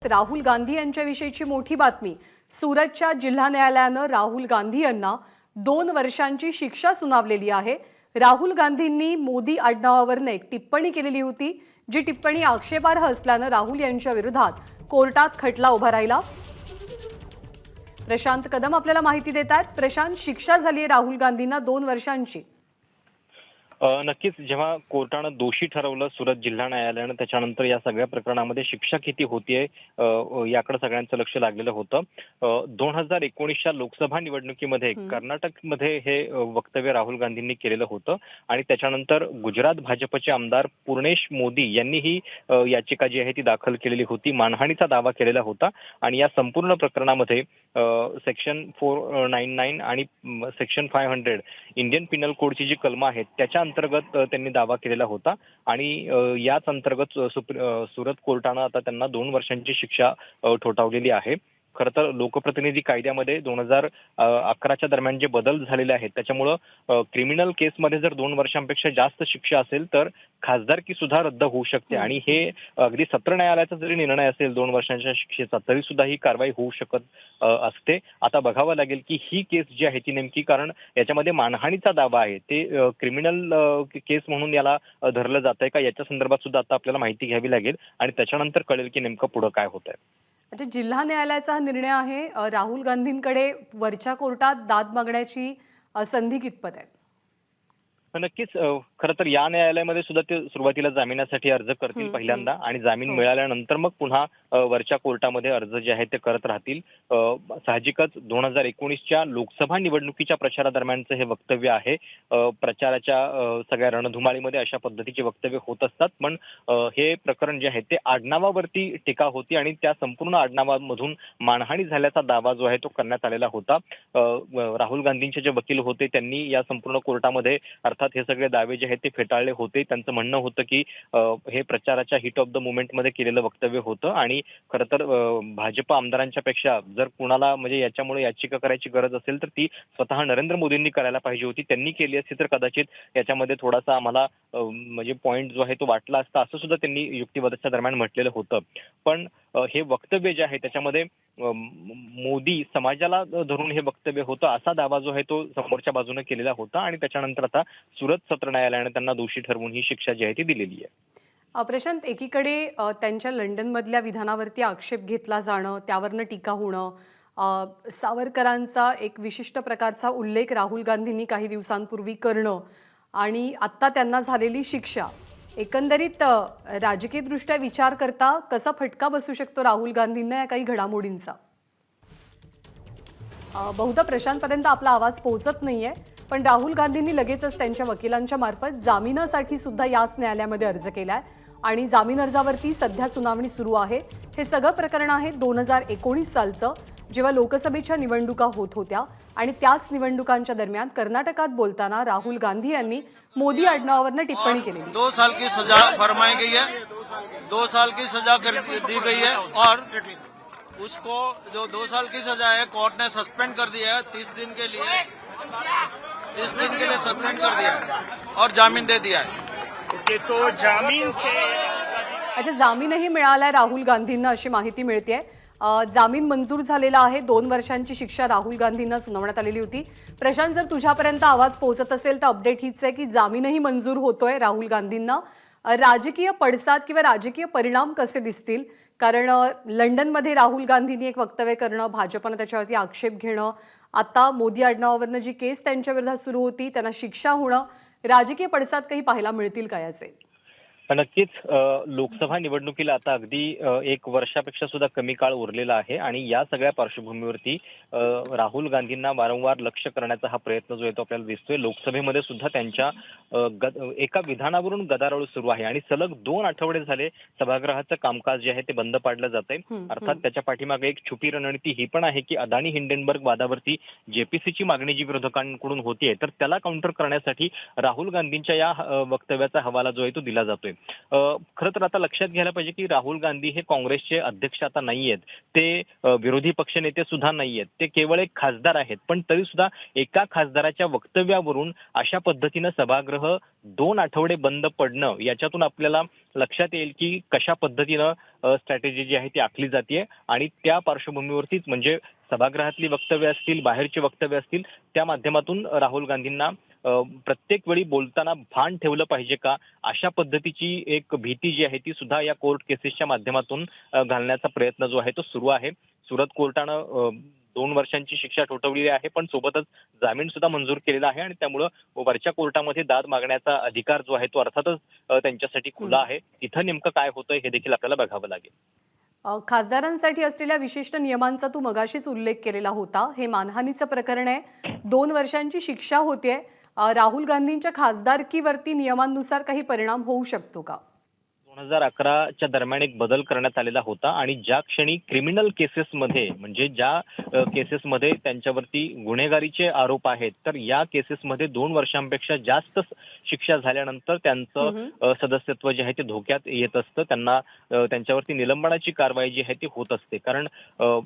राहुल गांधी यांच्याविषयीची मोठी बातमी। सुरतच्या जिल्हा न्यायालयानं राहुल गांधी यांना 2 वर्षांची शिक्षा सुनावलेली आहे। राहुल गांधींनी मोदी आडनावावरनं एक टिप्पणी केलेली होती, जी टिप्पणी आक्षेपार्ह असल्यानं राहुल यांच्या विरोधात कोर्टात खटला उभा राहिला। प्रशांत कदम आपल्याला माहिती देतात। प्रशांत, शिक्षा झाली आहे राहुल गांधींना 2 वर्षांची। नक्कीच जेव्हा कोर्टानं दोषी ठरवलं सुरत जिल्हा न्यायालयानं, त्याच्यानंतर या सगळ्या प्रकरणामध्ये शिक्षा किती होतीये याकडे सगळ्यांचं लक्ष लागलेलं होतं। 2019च्या लोकसभा निवडणुकीमध्ये कर्नाटकमध्ये हे वक्तव्य राहुल गांधींनी केलेलं होतं आणि त्याच्यानंतर गुजरात भाजपचे आमदार पूर्णेश मोदी यांनी ही याचिका जी आहे ती दाखल केलेली होती, मानहानीचा दावा केलेला होता आणि या संपूर्ण प्रकरणामध्ये सेक्शन 499 आणि सेक्शन 500 इंडियन पिनल कोडची जी कलमं आहेत त्याच्या अंतर्गत त्यांनी दावा केलेला होता आणि याच अंतर्गत सुरत कोर्टानं आता त्यांना 2 वर्षांची शिक्षा ठोठावलेली आहे। खरं तर लोकप्रतिनिधी कायद्यामध्ये 2011च्या दरम्यान जे बदल झालेले आहेत त्याच्यामुळं क्रिमिनल केसमध्ये जर 2 वर्षांपेक्षा जास्त शिक्षा असेल तर खासदारकी सुद्धा रद्द होऊ शकते आणि हे अगदी सत्र न्यायालयाचा जरी निर्णय असेल 2 वर्षांच्या शिक्षेचा तरी सुद्धा ही कारवाई होऊ शकत असते। आता बघावं लागेल की ही केस जी आहे ती नेमकी, कारण याच्यामध्ये मानहानीचा दावा आहे, ते क्रिमिनल केस म्हणून याला धरलं जात आहे का याच्या संदर्भात सुद्धा आता आपल्याला माहिती घ्यावी लागेल आणि त्याच्यानंतर कळेल की नेमकं पुढे काय होत आहे। म्हणजे जिल्हा न्यायालयाचा हा निर्णय आहे। राहुल गांधींकडे वरच्या कोर्टात दाद मागण्याची संधी कितपत आहे? नक्कीच खरं तर या न्यायालयामध्ये सुद्धा ते सुरुवातीला जामिनासाठी अर्ज करतील पहिल्यांदा आणि जामीन मिळाल्यानंतर मग पुन्हा वरच्या कोर्टामध्ये अर्ज जे आहेत ते करत राहतील। साहजिकच 2019च्या लोकसभा निवडणुकीच्या प्रचारादरम्यानचं हे वक्तव्य आहे। प्रचाराच्या सगळ्या रणधुमाळीमध्ये अशा पद्धतीची वक्तव्य होत असतात, पण हे प्रकरण जे आहे ते आडनावावरती टीका होती आणि त्या संपूर्ण आडनावामधून मानहानी झाल्याचा दावा जो आहे तो करण्यात आलेला होता। राहुल गांधींचे जे वकील होते त्यांनी या संपूर्ण कोर्टामध्ये अर्थात हे सगळे दावे जे आहेत ते फेटाळले होते। त्यांचं म्हणणं होतं की हे प्रचाराच्या हिट ऑफ द मुवमेंटमध्ये केलेलं वक्तव्य होतं आणि खरं तर भाजप आमदारांच्या पेक्षा जर कुणाला म्हणजे याच्यामुळे याचिका करायची गरज असेल तर ती स्वतः नरेंद्र मोदींनी करायला पाहिजे होती। त्यांनी केली असती तर कदाचित याच्यामध्ये थोडासा आम्हाला म्हणजे पॉईंट जो आहे तो वाटला असता, असं सुद्धा त्यांनी युक्तिवादाच्या दरम्यान म्हटलेलं होतं। पण हे वक्तव्य जे आहे त्याच्यामध्ये मोदी समाजाला धरून हे वक्तव्य होतं असा दावा जो आहे तो समोरच्या बाजूने केलेला होता आणि त्याच्यानंतर आता सुरत सत्र न्यायालयाने त्यांना दोषी ठरवून ही शिक्षा जी आहे ती दिलेली आहे। प्रशांत, एकीकडे त्यांच्या लंडनमधल्या विधानावरती आक्षेप घेतला जाणं, त्यावरनं टीका होणं, सावरकरांचा एक विशिष्ट प्रकारचा उल्लेख राहुल गांधींनी काही दिवसांपूर्वी करणं आणि आत्ता त्यांना झालेली शिक्षा, एकंदरीत राजकीयदृष्ट्या विचार करता कसा फटका बसू शकतो राहुल गांधींना या काही घडामोडींचा? बहुधा प्रशांतपर्यंत आपला आवाज पोहोचत नाहीये, पण राहुल गांधींनी लगेचच त्यांच्या वकिलांच्या मार्फत जामिनासाठी सुद्धा याच न्यायालयामध्ये अर्ज केलाय आणि जामीन अर्जावरती सध्या सुनावणी सुरू आहे। हे सगळं प्रकरण आहे 2019 सालचं, जेव्हा लोकसभेच्या निवडणुका होत होत्या आणि त्याच निवडणुकांच्या दरम्यान कर्नाटकात बोलताना राहुल गांधी यांनी मोदी आडनावावरनं टिप्पणी केली। 2 साल की सजा फरमाई गई है, 2 साल की सजा दी गई है और उसको जो 2 साल की सजा है कोर्ट ने सस्पेंड कर दिया है 30 दिन के लिए सस्पेंड कर दिया है और जामीन दे दिया है। तो जामीन अच्छा, जामीनही मिळालाय राहुल गांधींना अशी माहिती मिळते। जामीन मंजूर झालेला आहे। 2 वर्षांची शिक्षा राहुल गांधींना सुनावण्यात आलेली होती। प्रशांत, जर तुझ्यापर्यंत आवाज पोहोचत असेल तर अपडेट हीच आहे की जामीनही मंजूर होतोय राहुल गांधींना। राजकीय पडसाद किंवा राजकीय परिणाम कसे दिसतील? कारण लंडनमध्ये राहुल गांधींनी एक वक्तव्य करणं, भाजपनं त्याच्यावरती आक्षेप घेणं, आता मोदी आडनावावरनं जी केस त्यांच्या विरोधात सुरू होती त्यांना शिक्षा होणं, राजकीय पडसाद काही पाहायला मिळतील का याचे? नक्कीच लोकसभा निवडणुकीला आता अगदी 1 वर्षापेक्षा सुद्धा कमी काळ उरलेला आहे आणि या सगळ्या पार्श्वभूमीवरती राहुल गांधींना वारंवार लक्ष करण्याचा हा प्रयत्न जो आहे तो आपल्याला दिसतोय। लोकसभेमध्ये सुद्धा त्यांच्या एका विधानावरून गदारोळ सुरू आहे आणि सलग 2 आठवडे झाले सभागृहाचं कामकाज जे आहे ते बंद पाडलं जातंय। अर्थात त्याच्या पाठीमागे एक छुपी रणनीती ही पण आहे की अदानी हिंडेनबर्ग वादावरती जेपीसीची मागणी जी विरोधकांकडून होतीये तर त्याला काउंटर करण्यासाठी राहुल गांधींच्या या वक्तव्याचा हवाला जो आहे तो दिला जातोय। खरं तर आता लक्षात घ्यायला पाहिजे की राहुल गांधी हे काँग्रेसचे अध्यक्ष आता नाहीयेत, ते विरोधी पक्षनेते सुद्धा नाहीयेत, ते केवळ एक खासदार आहेत. पण तरी सुद्धा एका खासदाराच्या वक्तव्यावरून अशा पद्धतीनं सभागृह 2 आठवडे बंद पडणं, याच्यातून आपल्याला लक्षात येईल की कशा पद्धतीनं स्ट्रॅटेजी जी आहे ती आखली जाते. आणि त्या पार्श्वभूमीवरतीच म्हणजे सभागृहातली वक्तव्य असतील, बाहेरची वक्तव्य असतील, त्या माध्यमातून राहुल गांधींना प्रत्येक वेळी बोलताना भान ठेवलं पाहिजे का, अशा पद्धतीची एक भीती जी आहे ती सुद्धा या कोर्ट केसेसच्या माध्यमातून घालण्याचा प्रयत्न जो आहे तो सुरू आहे. सुरत कोर्टानं 2 वर्षांची शिक्षा ठोठावलेली आहे, पण सोबतच जामीन सुद्धा मंजूर केलेला आहे. आणि त्यामुळं वरच्या कोर्टामध्ये दाद मागण्याचा अधिकार जो आहे तो अर्थातच त्यांच्यासाठी खुला आहे. इथं नेमकं काय होतंय हे देखील आपल्याला बघावं लागेल. खासदारांसाठी असलेल्या विशिष्ट नियमांचा तू मगाशीच उल्लेख केलेला होता. हे मानहानीचं प्रकरण आहे, 2 वर्षांची शिक्षा होतेय. राहुल गांधींच्या खासदारकीवरती नियमांनुसार काही परिणाम होऊ शकतो का? 2011च्या दरम्यान एक बदल करण्यात आलेला होता आणि ज्या क्षणी क्रिमिनल केसेसमध्ये म्हणजे ज्या केसेसमध्ये त्यांच्यावरती गुन्हेगारीचे आरोप आहेत, तर या केसेसमध्ये 2 वर्षांपेक्षा जास्त शिक्षा झाल्यानंतर त्यांचं सदस्यत्व जे आहे ते धोक्यात येत असतं. त्यांना त्यांच्यावरती निलंबनाची कारवाई जी आहे ती होत असते. कारण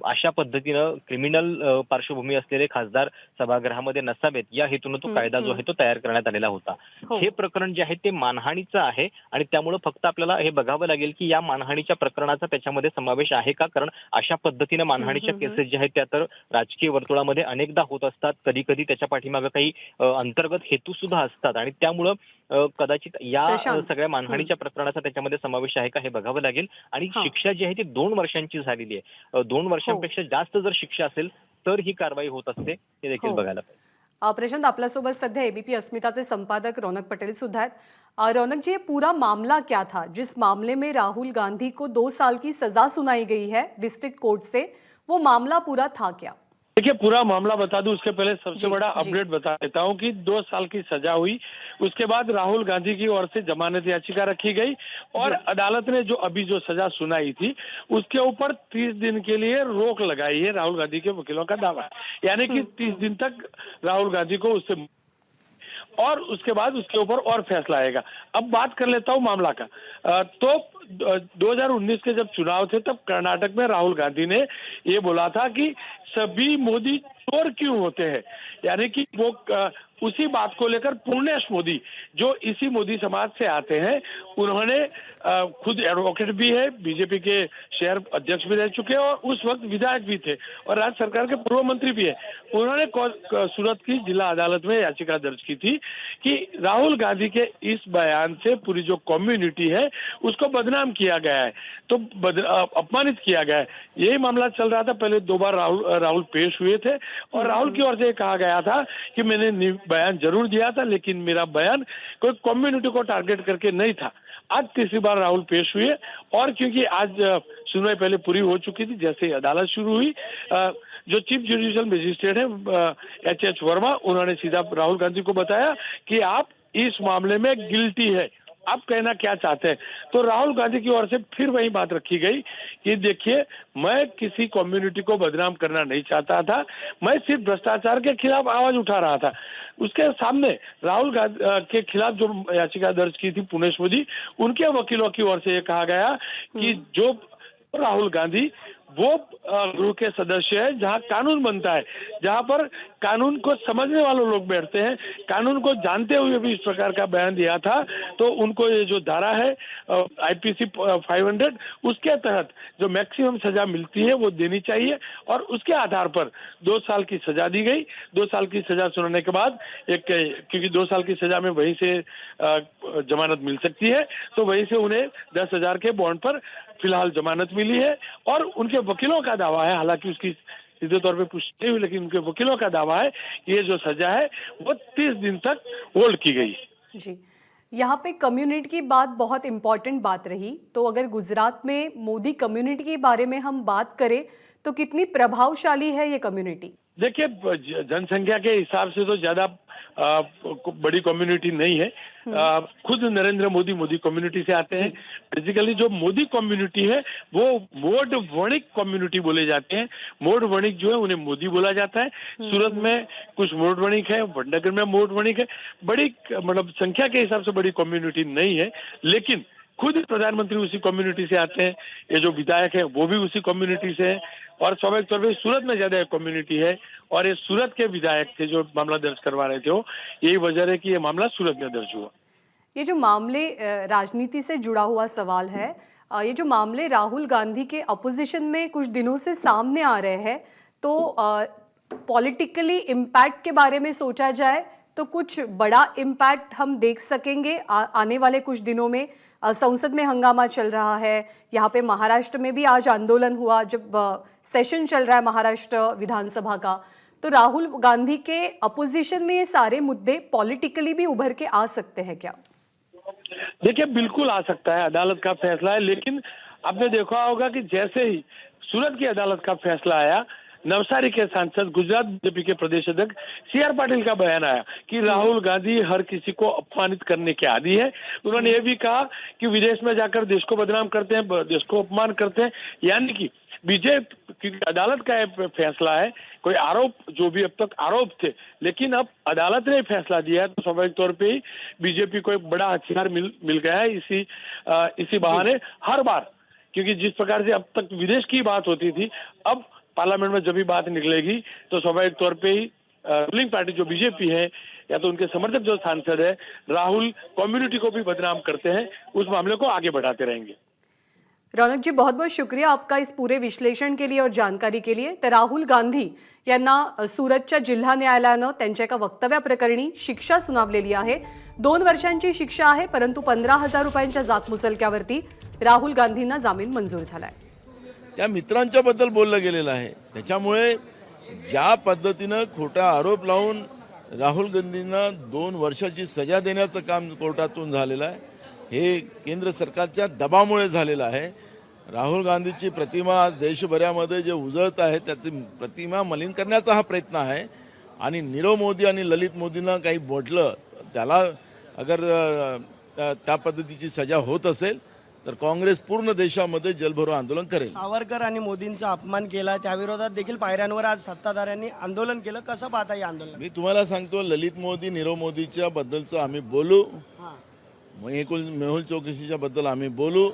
अशा पद्धतीनं क्रिमिनल पार्श्वभूमी असलेले खासदार सभागृहामध्ये नसावेत, या हेतून तो कायदा जो आहे तो तयार करण्यात आलेला होता. हे प्रकरण जे आहे ते मानहानीचं आहे आणि त्यामुळे फक्त आपल्याला हे बघावं लागेल की या मानहानीच्या प्रकरणाचा त्याच्यामध्ये समावेश आहे का. कारण अशा पद्धतीने मानहानीच्या केसेस ज्या आहेत त्या तर राजकीय वर्तुळामध्ये अनेकदा होत असतात. कधी कधी त्याच्या पाठीमागे काही अंतर्गत हेतू सुद्धा असतात आणि त्यामुळं कदाचित या सगळ्या मानहानीच्या प्रकरणाचा त्याच्यामध्ये समावेश आहे का हे बघावं लागेल. आणि शिक्षा जी आहे ती 2 वर्षांची झालेली आहे. 2 वर्षांपेक्षा जास्त जर शिक्षा असेल तर ही कारवाई होत असते, हे देखील बघायला पाहिजे. प्रशांत, आपल्यासोबत सध्या एबीपी अस्मिता के संपादक रौनक पटेल सुधा हैं। रौनक जी, ये पूरा मामला क्या था जिस मामले में राहुल गांधी को 2 साल की सजा सुनाई गई है डिस्ट्रिक्ट कोर्ट से, वो मामला पूरा था क्या? देखिए, पूरा मामला बता दूं उसके पहले सबसे बड़ा अपडेट बता देता हूं कि 2 साल की सजा हुई। उसके बाद राहुल गांधी की ओर से जमानत याचिका रखी गई और अदालत ने जो सजा सुनाई थी उसके ऊपर 30 दिन के लिए रोक लगाई है। राहुल गांधी के वकीलों का दावा है, यानी कि 30 दिन तक राहुल गांधी को उससे और उसके बाद उसके ऊपर और फैसला आएगा। अब बात कर लेता हूं मामला का। तो 2019 के जब चुनाव थे तब कर्नाटक में राहुल गांधी ने ये बोला था कि सभी मोदी चोर क्यों होते हैं, यानी कि वो उसी बात को लेकर पूर्णेश मोदी जो इसी मोदी समाज से आते हैं, उन्होंने खुद एडवोकेट भी है, बीजेपी के शहर अध्यक्ष भी रह चुके हैं और उस वक्त विधायक भी थे और राज्य सरकार के पूर्व मंत्री भी है। उन्होंने सूरत की जिला अदालत में याचिका दर्ज की थी कि राहुल गांधी के इस बयान से पूरी जो कम्युनिटी है उसको बदनाम किया गया है, तो अपमानित किया गया है। यही मामला चल रहा था। पहले 2 बार राहुल पेश हुए थे और राहुल की ओर से कहा गया था कि मैंने बयान जरूर दिया था, लेकिन मेरा बयान कोई कम्युनिटी को टारगेट करके नहीं था। आज तीसरी बार राहुल पेश हुए और क्योंकि आज सुनवाई पहले पूरी हो चुकी थी, जैसे दालत शुरू हुई, जो चीफ जुडिशियल मजिस्ट्रेट है एच वर्मा, उन्होंने सीधा राहुल गांधी को बताया कि आप इस मामले में गिल्टी है, आप कहना क्या चाहते हैं। तो राहुल गांधी की ओर से फिर वही बात रखी गई कि देखिए, मैं किसी कम्युनिटी को बदनाम करना नहीं चाहता था, मैं सिर्फ भ्रष्टाचार के खिलाफ आवाज उठा रहा था। उसके सामने राहुल गांधी के खिलाफ जो याचिका दर्ज की थी पूर्णेश मोदी, उनके वकीलों की ओर से ये कहा गया कि जो राहुल गांधी वो गृह के सदस्य है जहां कानून बनता है, जहां पर कानून को समझने वाले लोग बैठते हैं, कानून को जानते हुए भी इस प्रकार का बयान दिया था, तो उनको ये जो धारा है आईपीसी 500 उसके तहत जो मैक्सिमम सजा मिलती है वो देनी चाहिए और उसके आधार पर 2 साल की सजा दी गई। 2 साल की सजा सुनाने के बाद क्योंकि 2 साल की सजा में वहीं से जमानत मिल सकती है, तो वहीं से उन्हें 10,000 के बॉन्ड पर फिलहाल जमानत मिली है और उनके वकीलों का दावा है, हालांकि उसकी सीधे तौर पे पुष्टि नहीं हुई, लेकिन उनके वकीलों का दावा है कि ये जो सजा है वो 30 दिन तक होल्ड की गई। जी, यहाँ पे कम्युनिटी की बात बहुत इम्पोर्टेंट बात रही। तो अगर गुजरात में मोदी कम्युनिटी के बारे में हम बात करें तो कितनी प्रभावशाली है ये कम्युनिटी? देखिए, जनसंख्या के हिसाब से तो ज्यादा बड़ी कम्युनिटी नहीं है। खुद नरेंद्र मोदी कम्युनिटी से आते हैं। बेसिकली जो मोदी कम्युनिटी है वो मोड वणिक कम्युनिटी बोले जाते हैं। मोड वणिक जो है उन्हें मोदी बोला जाता है। सूरत में कुछ मोड वणिक है, वडनगर में मोड वणिक है। बड़ी मतलब संख्या के हिसाब से बड़ी कम्युनिटी नहीं है, लेकिन खुद प्रधानमंत्री उसी कम्युनिटी से आते हैं, ये जो विधायक है वो भी उसी कम्युनिटी से है, और स्वाभाविक तौर पर सूरत में ज्यादा कम्युनिटी है, और ये सूरत के विधायक थे जो मामला दर्ज करवा रहे थे, वो यही वजह है कि ये मामला सूरत में दर्ज हुआ। ये जो मामले राजनीति से जुड़ा हुआ सवाल है, ये जो मामले राहुल गांधी के अपोजिशन में कुछ दिनों से सामने आ रहे हैं, तो पॉलिटिकली इम्पैक्ट के बारे में सोचा जाए तो कुछ बड़ा इम्पैक्ट हम देख सकेंगे आने वाले कुछ दिनों में। संसद में हंगामा चल रहा है, यहाँ पे महाराष्ट्र में भी आज आंदोलन हुआ जब सेशन चल रहा है महाराष्ट्र विधानसभा का, तो राहुल गांधी के अपोजिशन में ये सारे मुद्दे पॉलिटिकली भी उभर के आ सकते हैं क्या? देखिए, बिल्कुल आ सकता है, अदालत का फैसला है, लेकिन आपने देखा होगा कि जैसे ही सूरत की अदालत का फैसला आया, नवसारी के सांसद गुजरात बीजेपी के प्रदेश अध्यक्ष CR पाटिल का बयान आया कि राहुल गांधी हर किसी को अपमानित करने के आदी है। उन्होंने ये भी कहा कि विदेश में जाकर देश को बदनाम करते हैं, देश को अपमान करते हैं, यानी कि बीजेपी की अदालत का ये फैसला है, कोई आरोप जो भी अब तक आरोप थे, लेकिन अब अदालत ने फैसला दिया है, तो स्वाभाविक तौर पे ही बीजेपी को एक बड़ा हथियार मिल गया है इसी बहाने हर बार, क्योंकि जिस प्रकार से अब तक विदेश की बात होती थी, अब पार्लियामेंट में जब भी बात निकलेगी तो स्वाभाविक तौर पे ही रूलिंग पार्टी जो बीजेपी है या तो उनके समर्थक जो सांसद है राहुल कम्युनिटी को भी बदनाम करते हैं, उस मामले को आगे बढ़ाते रहेंगे। रौनक जी, बहुत बहुत शुक्रिया आपका इस पूरे विश्लेषण के लिए और जानकारी के लिए। तर राहुल गांधी यांना सुरतच्या जिल्हा न्यायालयानं त्यांच्या एका वक्तव्याप्रकरणी शिक्षा सुनावलेली आहे। 2 वर्षांची शिक्षा आहे, परंतु 15,000 रुपयांच्या जातमुचलक्यावरती राहुल गांधींना जामीन मंजूर झालाय। त्या मित्रांच्या बद्दल बोललं गेलेलं आहे, त्याच्यामुळे ज्या पद्धतीनं खोटा आरोप लावून राहुल गांधींना 2 वर्षाची सजा देण्याचं काम कोर्टातून झालेलं आहे, हे केंद्र सरकारच्या दबावामुळे झालेलं आहे। राहुल गांधीची प्रतिमा आज देशभरामध्ये जे उजळत आहे त्याची प्रतिमा मलिन करण्याचा हा प्रयत्न आहे, आणि नीरव मोदी आणि ललित मोदींना काही म्हटलं त्याला अगर त्या पद्धतीची सजा होत असेल तर काँग्रेस पूर्ण देशामध्ये जलभरो आंदोलन करेल। सावरकर आणि मोदींचा अपमान केला, त्याविरोधात देखील पायऱ्यांवर आज सत्ताधाऱ्यांनी आंदोलन केलं, कसं पाहता हे आंदोलन? मी तुम्हाला सांगतो, ललित मोदी नीरव मोदीच्या बद्दलचं आम्ही बोलू, मेहुल चोकसीच्या बद्दल आम्ही बोलू,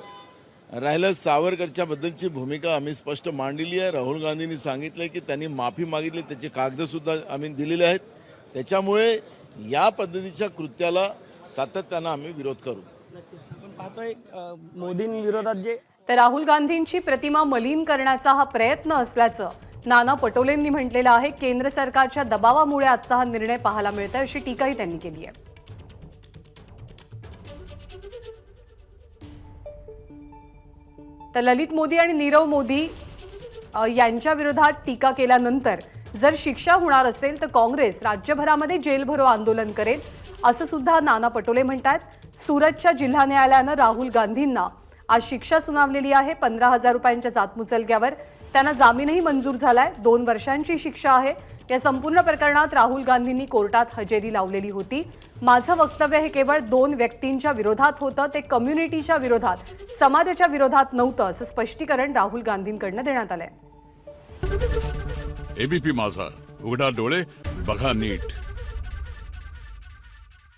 राहिलं सावरकरच्या बद्दलची भूमिका आम्ही स्पष्ट मांडलेली आहे। राहुल गांधींनी सांगितलं की त्यांनी माफी मागितली, त्याचे कागद सुद्धा आम्ही दिलेले आहेत, त्याच्यामुळे या पद्धतीच्या कृत्याला सातत्यानं आम्ही विरोध करू। पाहतोय मोदींविरोधात जे तर राहुल गांधींची प्रतिमा मलिन करण्याचा हा प्रयत्न असल्याचं नाना पटोलेंनी म्हटलेलं आहे। केंद्र सरकारच्या दबावामुळे आजचा हा निर्णय पाहायला मिळतोय, अशी टीकाही त्यांनी केली आहे। तर ललित मोदी आणि नीरव मोदी यांच्या विरोधात टीका केल्यानंतर जर शिक्षा होणार असेल तर काँग्रेस राज्यभरामध्ये जेलभरो आंदोलन करेल, असं सुद्धा नाना पटोले म्हणतात। सुरतच्या जिल्हा न्यायालयानं राहुल गांधींना आज शिक्षा सुनावलेली आहे 15,000 रुपयांच्या जातमुचलक्यावर। त्यांना जामीनही मंजूर झालाय, 2 वर्षांची शिक्षा आहे। या संपूर्ण प्रकरणात राहुल गांधींनी कोर्टात हजेरी लावलेली होती। माझं वक्तव्य हे केवळ 2 व्यक्तींच्या विरोधात होतं, ते कम्युनिटीच्या विरोधात, समाजाच्या विरोधात नव्हतं, असं स्पष्टीकरण राहुल गांधींकडनं देण्यात आलंय। एबीपी माझा, उघडा डोळे बघा नीट।